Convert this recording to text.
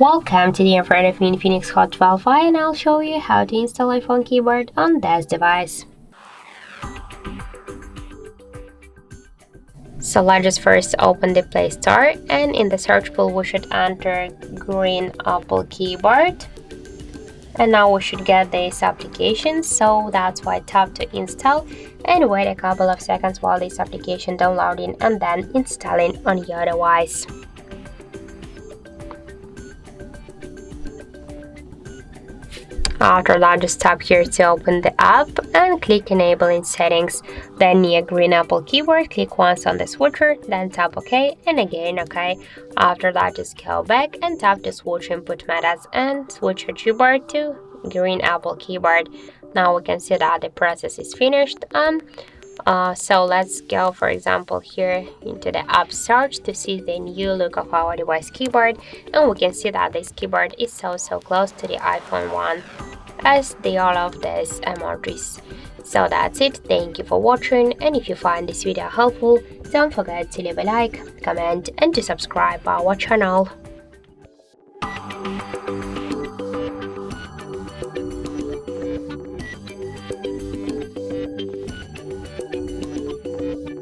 Welcome to the INFINIX Hot Wi-Fi, and I'll show you how to install iPhone keyboard on this device. So let's just first open the Play Store, and in the search pool we should enter green Apple keyboard. And now we should get this application, so that's why tap to install and wait a couple of seconds while this application downloading and then installing on your device. After that, just tap here to open the app and click Enable in Settings. Then near green Apple keyboard, click once on the switcher, then tap OK and again OK. After that, just go back and tap to switch input methods and switch your keyboard to green Apple keyboard. Now we can see that the process is finished. So let's go, for example, here into the app search to see the new look of our device keyboard, and we can see that this keyboard is so close to the iPhone one as they all of these emojis. So that's it. Thank you for watching, and if you find this video helpful, don't forget to leave a like, comment and to subscribe our channel.